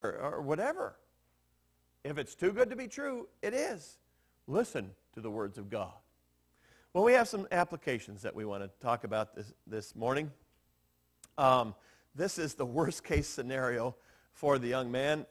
or whatever. If it's too good to be true, it is. Listen to the words of God. Well, we have some applications that we want to talk about this morning. This is the worst case scenario for the young man.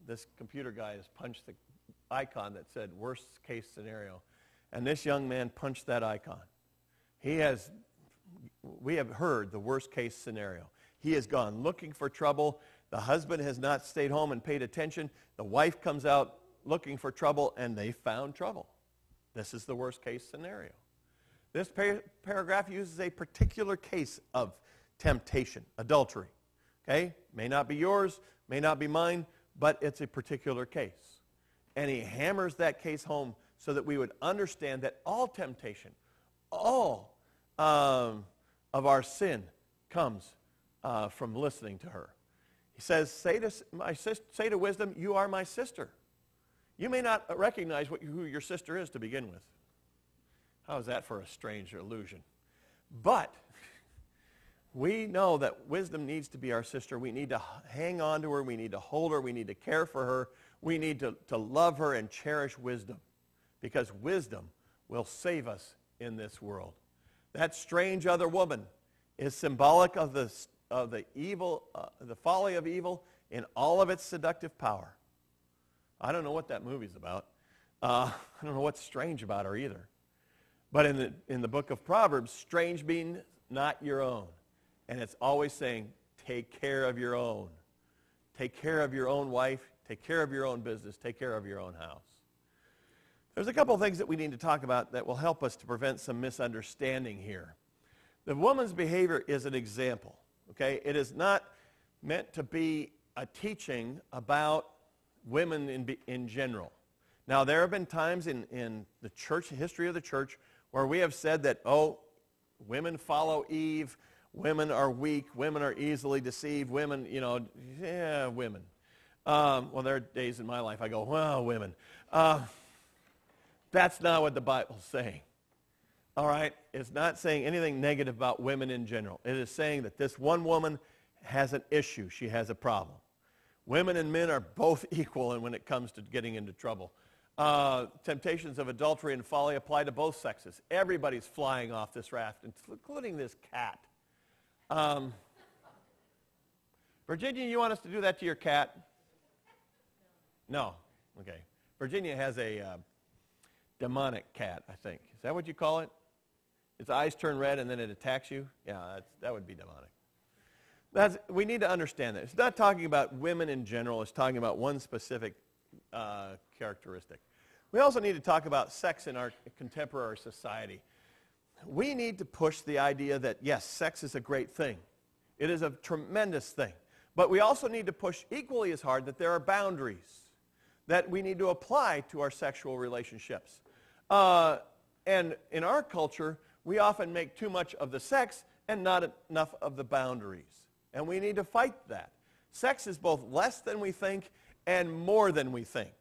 This computer guy has punched the icon that said worst case scenario. And this young man punched that icon. We have heard the worst case scenario. He has gone looking for trouble. The husband has not stayed home and paid attention. The wife comes out looking for trouble, and they found trouble. This is the worst case scenario. This paragraph uses a particular case of temptation, adultery. Okay? May not be yours, may not be mine, but it's a particular case. And he hammers that case home so that we would understand that all temptation, all of our sin comes from listening to her. He says, say to wisdom, you are my sister. You may not recognize who your sister is to begin with. How is that for a strange illusion? But we know that wisdom needs to be our sister. We need to hang on to her. We need to hold her. We need to care for her. We need to love her and cherish wisdom, because wisdom will save us in this world. That strange other woman is symbolic of the evil, the folly of evil in all of its seductive power. I don't know what that movie's about. I don't know what's strange about her either. But in the book of Proverbs, strange means not your own. And it's always saying, take care of your own. Take care of your own wife. Take care of your own business. Take care of your own house. There's a couple of things that we need to talk about that will help us to prevent some misunderstanding here. The woman's behavior is an example. Okay? It is not meant to be a teaching about women in general. Now, there have been times in the church, history of the church, where we have said that, women follow Eve, women are weak, women are easily deceived, women, women. Well, there are days in my life I go, well, women. That's not what the Bible's saying. All right? It's not saying anything negative about women in general. It is saying that this one woman has an issue. She has a problem. Women and men are both equal when it comes to getting into trouble. Temptations of adultery and folly apply to both sexes. Everybody's flying off this raft, including this cat. Virginia, you want us to do that to your cat? No. Okay. Virginia has a demonic cat, I think. Is that what you call it? Its eyes turn red and then it attacks you? Yeah, that would be demonic. We need to understand that. It's not talking about women in general. It's talking about one specific characteristic. We also need to talk about sex in our contemporary society. We need to push the idea that, yes, sex is a great thing. It is a tremendous thing. But we also need to push equally as hard that there are boundaries that we need to apply to our sexual relationships. And in our culture, we often make too much of the sex and not enough of the boundaries. And we need to fight that. Sex is both less than we think and more than we think.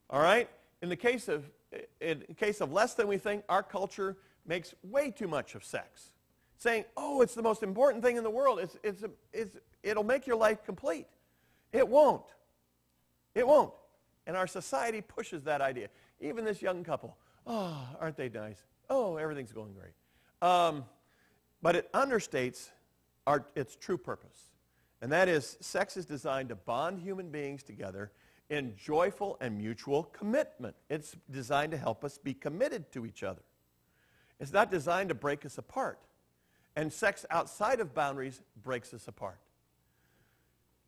All right? In the case of less than we think, our culture makes way too much of sex, saying, it's the most important thing in the world. It'll make your life complete. It won't. It won't. And our society pushes that idea. Even this young couple, aren't they nice? Everything's going great. But it understates its true purpose. And that is, sex is designed to bond human beings together in joyful and mutual commitment. It's designed to help us be committed to each other. It's not designed to break us apart. And sex outside of boundaries breaks us apart.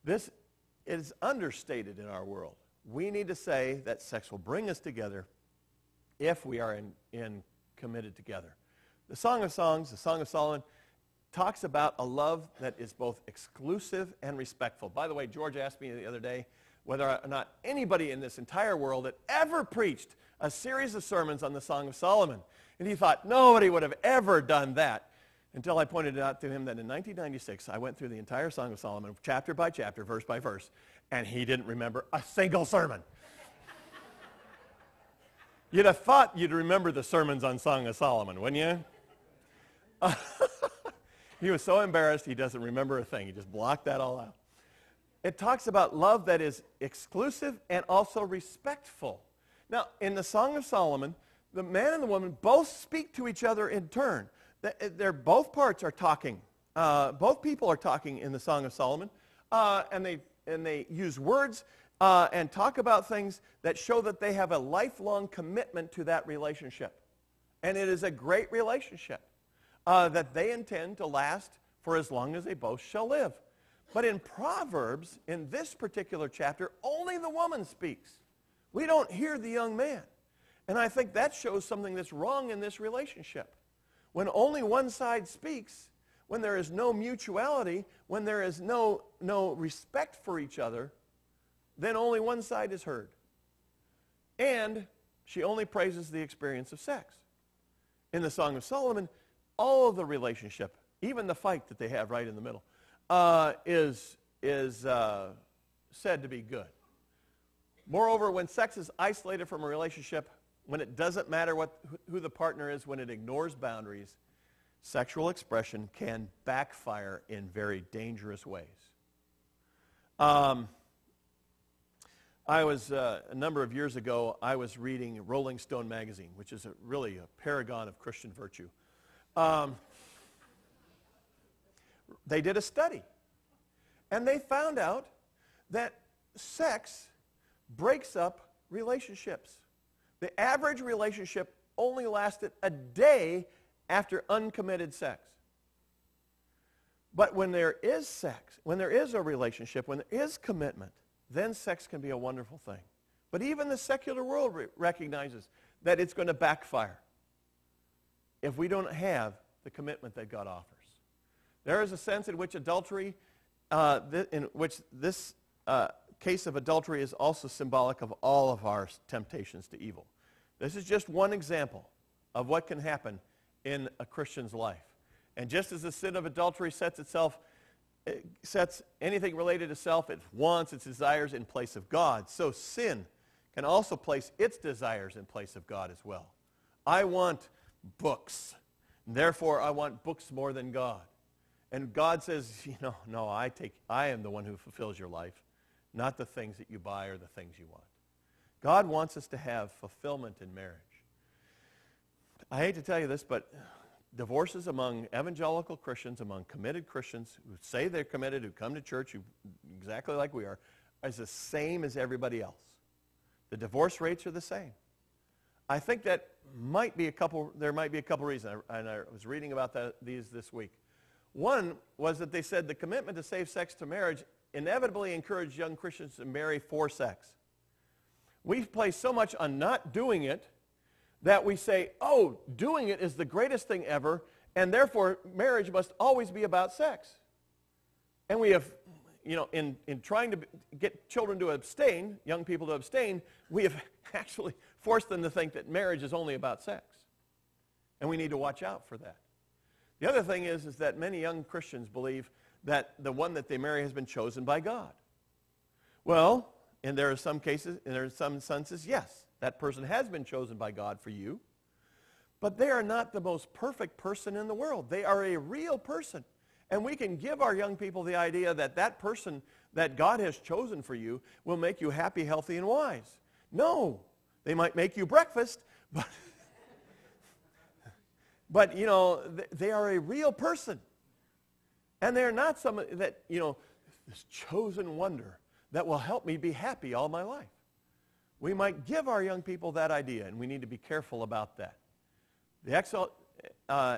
This is understated in our world. We need to say that sex will bring us together if we are in committed together. The Song of Songs, the Song of Solomon, talks about a love that is both exclusive and respectful. By the way, George asked me the other day whether or not anybody in this entire world had ever preached a series of sermons on the Song of Solomon. And he thought nobody would have ever done that, until I pointed out to him that in 1996, I went through the entire Song of Solomon, chapter by chapter, verse by verse, and he didn't remember a single sermon. You'd have thought you'd remember the sermons on Song of Solomon, wouldn't you? He was so embarrassed he doesn't remember a thing. He just blocked that all out. it talks about love that is exclusive and also respectful. Now, in the Song of Solomon, the man and the woman both speak to each other in turn. Both parts are talking. Both people are talking in the Song of Solomon, and they use words and talk about things that show that they have a lifelong commitment to that relationship. And it is a great relationship that they intend to last for as long as they both shall live. But in Proverbs, in this particular chapter, only the woman speaks. We don't hear the young man. And I think that shows something that's wrong in this relationship. When only one side speaks, when there is no mutuality, when there is no respect for each other, then only one side is heard. And she only praises the experience of sex. In the Song of Solomon, all of the relationship, even the fight that they have right in the middle, is said to be good. Moreover, when sex is isolated from a relationship, when it doesn't matter who the partner is, when it ignores boundaries, sexual expression can backfire in very dangerous ways. I was, a number of years ago, I was reading Rolling Stone magazine, which is really a paragon of Christian virtue. They did a study, and they found out that sex breaks up relationships. The average relationship only lasted a day after uncommitted sex. But when there is sex, when there is a relationship, when there is commitment, then sex can be a wonderful thing. But even the secular world recognizes that it's going to backfire if we don't have the commitment that God offers. There is a sense in which adultery, in which this case of adultery is also symbolic of all of our temptations to evil. This is just one example of what can happen in a Christian's life. And just as the sin of adultery sets anything related to self, its wants, its desires in place of God, so sin can also place its desires in place of God as well. I want books. Therefore, I want books more than God. And God says, no, I am the one who fulfills your life, not the things that you buy or the things you want. God wants us to have fulfillment in marriage. I hate to tell you this, but divorces among evangelical Christians, among committed Christians who say they're committed, who come to church, who exactly like we are, is the same as everybody else. The divorce rates are the same. I think that there might be a couple reasons, and I was reading about these this week. One was that they said the commitment to save sex to marriage inevitably encouraged young Christians to marry for sex. We place so much on not doing it that we say, doing it is the greatest thing ever, and therefore marriage must always be about sex. And we have, in trying to get children to abstain, young people to abstain, we have actually forced them to think that marriage is only about sex. And we need to watch out for that. The other thing is that many young Christians believe that the one that they marry has been chosen by God. Well, and there are some cases, and there are some senses, yes, that person has been chosen by God for you, but they are not the most perfect person in the world. They are a real person. And we can give our young people the idea that that person that God has chosen for you will make you happy, healthy, and wise. No, they might make you breakfast, but they are a real person. And they're not someone that, this chosen wonder that will help me be happy all my life. We might give our young people that idea, and we need to be careful about that. The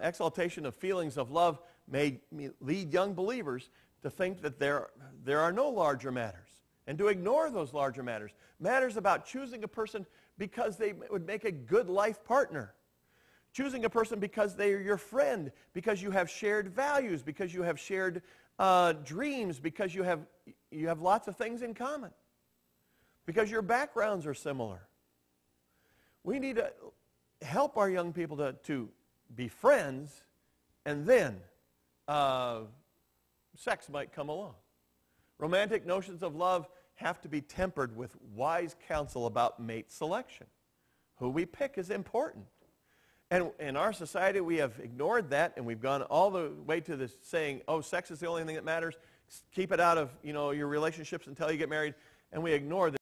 exaltation of feelings of love may lead young believers to think that there are no larger matters, and to ignore those larger matters. Matters about choosing a person because they would make a good life partner. Choosing a person because they are your friend, because you have shared values, because you have shared dreams, because you have lots of things in common, because your backgrounds are similar. We need to help our young people to be friends, and then sex might come along. Romantic notions of love have to be tempered with wise counsel about mate selection. Who we pick is important. And in our society, we have ignored that, and we've gone all the way to this saying, sex is the only thing that matters, keep it out of, your relationships until you get married, and we ignore